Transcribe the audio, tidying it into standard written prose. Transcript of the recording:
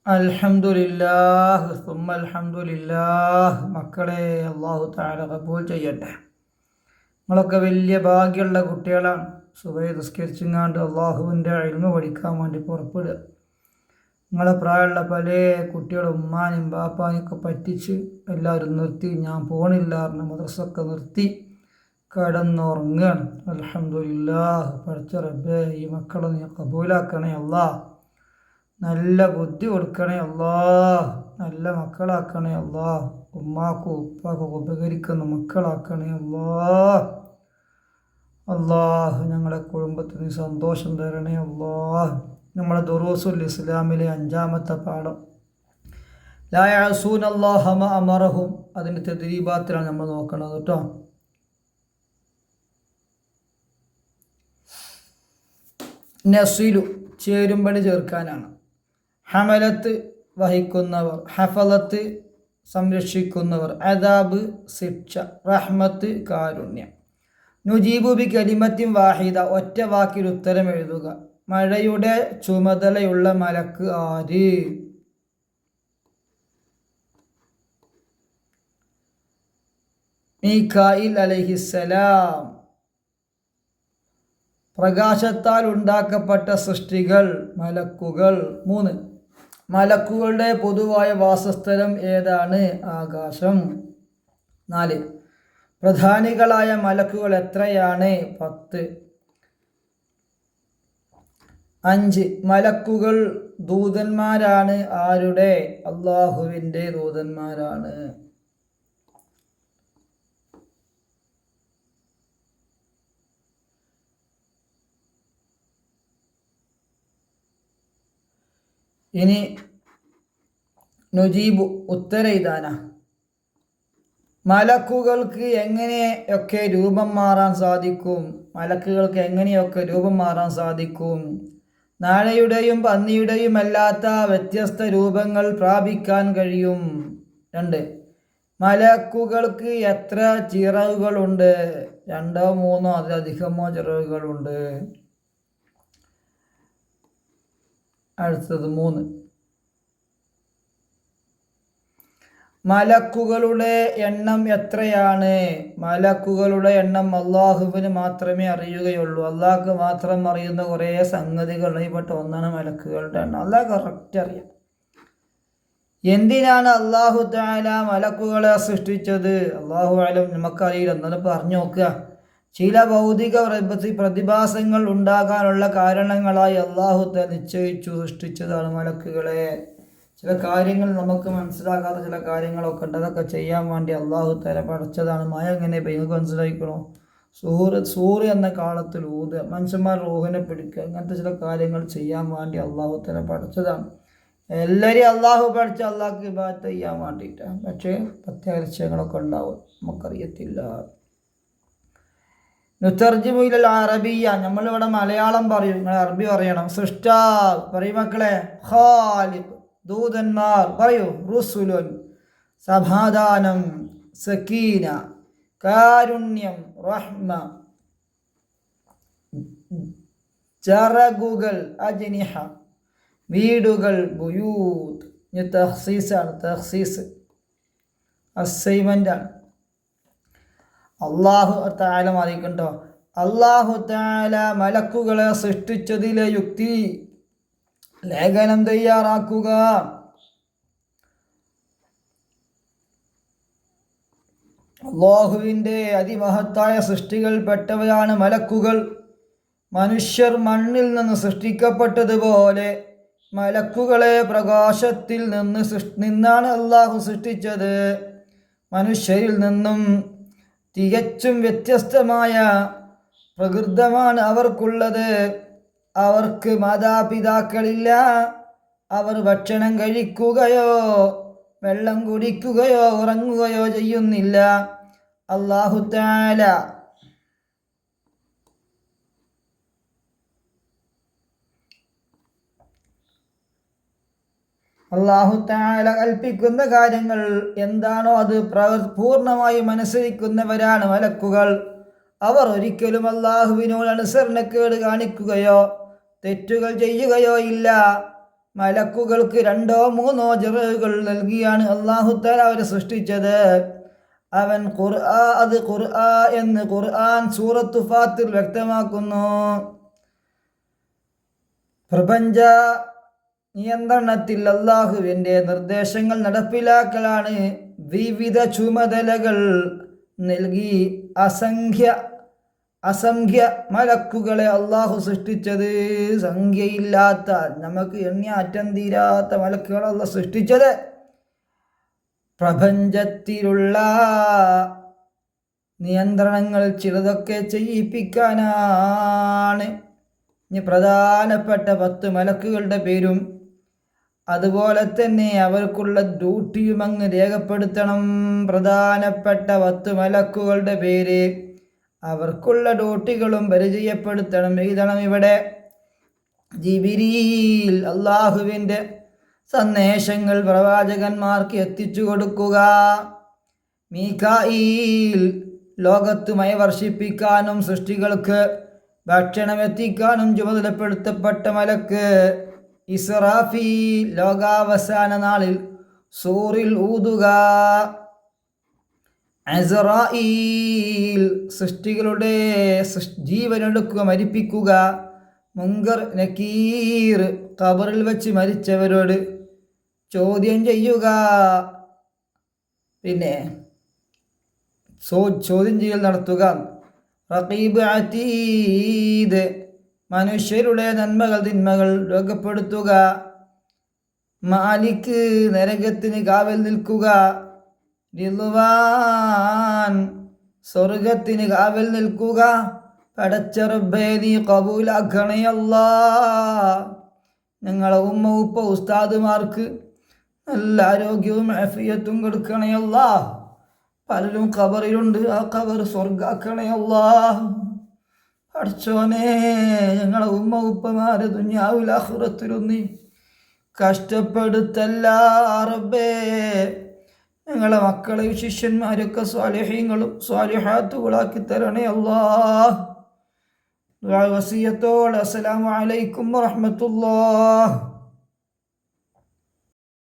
അൽഹംദുലില്ലാഹ് സുമ്മ അൽഹംദുലില്ലാഹ്. മക്കളെ അല്ലാഹു തആല ഖബൂൽ ചെയ്യട്ടെ. നിങ്ങളൊക്കെ വലിയ ഭാഗ്യമുള്ള കുട്ടികളാണ്. സുബഹി നിസ്കരിച്ചിങ്ങാണ്ട് അള്ളാഹുവിൻ്റെ ഇൽമു പഠിക്കാൻ വേണ്ടി പുറപ്പെടുക. നിങ്ങളെ പ്രായമുള്ള പല കുട്ടികളും ഉമ്മാനും ബാപ്പാനെയൊക്കെ പറ്റിച്ച് എല്ലാവരും നിർത്തി, ഞാൻ പോണില്ല പറഞ്ഞ മദ്രസൊക്കെ നിർത്തി കിടന്നുറങ്ങുകയാണ്. അൽഹംദുലില്ലാഹ്. പഠിച്ച റബ്ബേ, ഈ മക്കളെ നീ ഖബൂലാക്കണേ അല്ലാഹ്. നല്ല ബുദ്ധി കൊടുക്കണേ അല്ലാഹ്. നല്ല മക്കളാക്കണേ അല്ലാഹ്. ഉമ്മാക്കും ഉപ്പാക്കും ഉപകരിക്കുന്ന മക്കളാക്കണേ അല്ലാഹ്. അല്ലാഹ് ഞങ്ങളുടെ കുടുംബത്തിന് സന്തോഷം തരണേ അല്ലാഹ്. നമ്മുടെ ദുറൂസുൽ ഇസ്ലാമിലെ 5-ാമത്തെ പാഠം ലാ യഅസൂനല്ലാഹ മാ അമറഹും. അതിൻ്റെ തദ്രീബാത്തിലാണ് നമ്മൾ നോക്കുന്നത് കേട്ടോ. നസിലു ചേരുമ്പടി ചേർക്കാനാണ്. ഹമലത്ത് വഹിക്കുന്നവർ, ഹഫലത്ത് സംരക്ഷിക്കുന്നവർ, അദാബ് ശിക്ഷ, റഹ്മത്ത് കാരുണ്യം. നുജീബു ബി കലിമത്തിൻ വാഹിദ, ഒറ്റ വാക്കിൽ ഉത്തരം എഴുതുക. മഴയുടെ ചുമതലയുള്ള മലക്ക് ആര്? മീകായിൽ അലൈഹിസ്സലാം. പ്രകാശത്താൽ ഉണ്ടാക്കപ്പെട്ട സൃഷ്ടികൾ മലക്കുകൾ. 3. മലക്കുകളുടെ പൊതുവായ വാസസ്ഥലം ഏതാണ്? ആകാശം. 4. പ്രധാനികളായ മലക്കുകൾ എത്രയാണ്? 10. 5. മലക്കുകൾ ദൂതന്മാരാണ്. ആരുടെ? അള്ളാഹുവിൻ്റെ ദൂതന്മാരാണ്. ഇനി നുജീബു ഉത്തര ഇതാന. മലക്കുകൾക്ക് എങ്ങനെയൊക്കെ രൂപം മാറാൻ സാധിക്കും? മലക്കുകൾക്ക് എങ്ങനെയൊക്കെ രൂപം മാറാൻ സാധിക്കും? നാഴയുടെയും പന്നിയുടെയും അല്ലാത്ത വ്യത്യസ്ത രൂപങ്ങൾ പ്രാപിക്കാൻ കഴിയും. 2. മലക്കുകൾക്ക് എത്ര ചിറകുകളുണ്ട്? 2 3 അതിലധികമോ ചിറകുകളുണ്ട്. അടുത്തത് 3. മലക്കുകളുടെ എണ്ണം എത്രയാണ്? മലക്കുകളുടെ എണ്ണം അള്ളാഹുവിന് മാത്രമേ അറിയുകയുള്ളൂ. അള്ളാഹ്ക്ക് മാത്രം അറിയുന്ന കുറേ സംഗതികളിൽപ്പെട്ട ഒന്നാണ് മലക്കുകളുടെ എണ്ണം. അള്ളാഹ് കറക്റ്റ് അറിയാം. എന്തിനാണ് അള്ളാഹു തആല മലക്കുകളെ സൃഷ്ടിച്ചത്? അള്ളാഹു അലം, നമുക്കറിയില്ല. എന്നാലും പറഞ്ഞു നോക്കുക. ചില ഭൗതിക പ്രതിഭാസങ്ങൾ ഉണ്ടാകാനുള്ള കാരണങ്ങളായി അള്ളാഹു നിശ്ചയിച്ചു സൃഷ്ടിച്ചതാണ് മലക്കുകളെ. ചില കാര്യങ്ങൾ നമുക്ക് മനസ്സിലാകാത്ത ചില കാര്യങ്ങളൊക്കെ ഉണ്ട്. അതൊക്കെ ചെയ്യാൻ വേണ്ടി അള്ളാഹു തആല പഠിച്ചതാണ്. മഴ എങ്ങനെ നിങ്ങൾക്ക് മനസ്സിലാക്കണോ? സൂറ് എന്ന കാലത്തിൽ ഊതുക, മനുഷ്യന്മാർ റൂഹിനെ പിടിക്കുക, അങ്ങനത്തെ ചില കാര്യങ്ങൾ ചെയ്യാൻ വേണ്ടി അള്ളാഹു തആല പഠിച്ചതാണ്. എല്ലാവരെയും അള്ളാഹു പഠിച്ച അള്ളാഹ്ക്ക് ഇബാദത്ത് ചെയ്യാൻ വേണ്ടിയിട്ടാണ്. പക്ഷേ പ്രത്യേകങ്ങളൊക്കെ ഉണ്ടാവും, നമുക്കറിയത്തില്ല. നുതർജിമു ഇലൽ അറബിയ്യ, നമ്മളിവിടെ മലയാളം പറയും, നിങ്ങൾ അറബി പറയണം. സൃഷ്ടാവ് പറയും മക്കളെ. ഖാലിഖ് ദൂതന്മാർ പറയൂ. റുസുലുൻ സമാധാനം, സക്കീന കാരുണ്യം, റഹ്മ ജറഗുകൾ, അജ്നിഹ വീടുകൾ, ബുയൂത്ത്. തഖ്സീസാണ്, തഖ്സീസ് അസൈൻമെൻ്റാണ്. അള്ളാഹു തആല അറിയിക്കണ്ടോ? അള്ളാഹു തആല മലക്കുകളെ സൃഷ്ടിച്ചതിലെ യുക്തി ലേഖനം തയ്യാറാക്കുക. അള്ളാഹുവിൻ്റെ അതിമഹത്തായ സൃഷ്ടികൾപ്പെട്ടവരാണ് മലക്കുകൾ. മനുഷ്യർ മണ്ണിൽ നിന്ന് സൃഷ്ടിക്കപ്പെട്ടതുപോലെ മലക്കുകളെ പ്രകാശത്തിൽ നിന്നാണ് അള്ളാഹു സൃഷ്ടിച്ചത്. മനുഷ്യരിൽ നിന്നും തികച്ചും വ്യത്യസ്തമായ പ്രകൃതമാണ് അവർക്കുള്ളത്. അവർക്ക് മാതാപിതാക്കളില്ല. അവർ ഭക്ഷണം കഴിക്കുകയോ വെള്ളം കുടിക്കുകയോ ഉറങ്ങുകയോ ചെയ്യുന്നില്ല. അല്ലാഹു തആല കൽപ്പിക്കുന്ന കാര്യങ്ങൾ എന്താണോ അത് പൂർണ്ണമായും അനുസരിക്കുന്നവരാണ് മലക്കുകൾ. അവർ ഒരിക്കലും അള്ളാഹുവിനോട് അനുസരണക്കേട് കാണിക്കുകയോ തെറ്റുകൾ ചെയ്യുകയോ ഇല്ല. മലക്കുകൾക്ക് 2 or 3 ജറകൾ നൽകിയാണ് അല്ലാഹു തആല അവരെ സൃഷ്ടിച്ചത്. അവൻ ഖുർആൻ എന്ന് ഖുർആൻ സൂറത്തു ഫാത്തിർ വ്യക്തമാക്കുന്നു. പ്രപഞ്ച നിയന്ത്രണത്തിൽ അല്ലാഹുവിൻ്റെ നിർദ്ദേശങ്ങൾ നടപ്പിലാക്കലാണ് വിവിധ ചുമതലകൾ നൽകി അസംഖ്യ മലക്കുകളെ അല്ലാഹു സൃഷ്ടിച്ചത്. സംഖ്യയില്ലാത്ത, നമുക്ക് എണ്ണിയാറ്റം തീരാത്ത മലക്കുകളെ അല്ലാഹു സൃഷ്ടിച്ചത് പ്രപഞ്ചത്തിലുള്ള നിയന്ത്രണങ്ങൾ ചിലതൊക്കെ ചെയ്യിപ്പിക്കാനാണ്. ഇനി പ്രധാനപ്പെട്ട 10 മലക്കുകളുടെ പേരും അതുപോലെ തന്നെ അവർക്കുള്ള ഡ്യൂട്ടിയും അങ്ങ് രേഖപ്പെടുത്തണം. പ്രധാനപ്പെട്ട 10 മലക്കുകളുടെ പേര്, അവർക്കുള്ള ഡ്യൂട്ടികളും പരിചയപ്പെടുത്തണം, എഴുതണം. ഇവിടെ ജിബ്രീൽ അല്ലാഹുവിൻ്റെ സന്ദേശങ്ങൾ പ്രവാചകന്മാർക്ക് എത്തിച്ചു കൊടുക്കുക. മീകായിൽ ലോകത്ത് മഴ വർഷിപ്പിക്കാനും സൃഷ്ടികൾക്ക് ഭക്ഷണം എത്തിക്കാനും ചുമതലപ്പെടുത്തപ്പെട്ട മലക്ക്. ഇസ്രാഫീൽ ലോകാവസാന നാളിൽ സൂറിൽ ഊതുക. അസ്റായീൽ സൃഷ്ടികളുടെ ജീവനെടുക്കുക, മരിപ്പിക്കുക. മുങ്കർ നക്കീർ ഖബറിൽ വെച്ച് മരിച്ചവരോട് ചോദ്യം ചെയ്യുക. പിന്നെ ചോദ്യം ചെയ്യൽ നടത്തുക. റഖീബ് അതീദ് മനുഷ്യരുടെ നന്മകൾ തിന്മകൾ രേഖപ്പെടുത്തുക. മാലിക് നരകത്തിന് കാവൽ നിൽക്കുക. റിദ്വാൻ സ്വർഗത്തിന് കാവൽ നിൽക്കുക. പടച്ച റബ്ബേ നീ കബൂലാക്കണേ അല്ലാ. ഞങ്ങളെ ഉമ്മ ഉപ്പ ഉസ്താദുമാർക്ക് നല്ല ആരോഗ്യവും ആഫിയത്തും കൊടുക്കണേ അല്ലാ. പലരും ഖബറിലുണ്ട്, ആ ഖബർ സ്വർഗാക്കണേ അല്ലാ. പടച്ചോനെ ഞങ്ങളെ ഉമ്മ ഉപ്പമാരെ ദുനിയാവിൽ ആഖിറത്തിലും നീ കഷ്ടപ്പെടുത്തല്ല റബ്ബേ. ഞങ്ങളെ മക്കളെയും ശിഷ്യന്മാരൊക്കെ സ്വാലിഹീങ്ങളും സ്വാലിഹാത്തുകളാക്കി തരണേ അല്ലാ. വസിയത്തോടെ അസ്സലാമു അലൈക്കും വറഹ്മത്തുള്ളാഹി.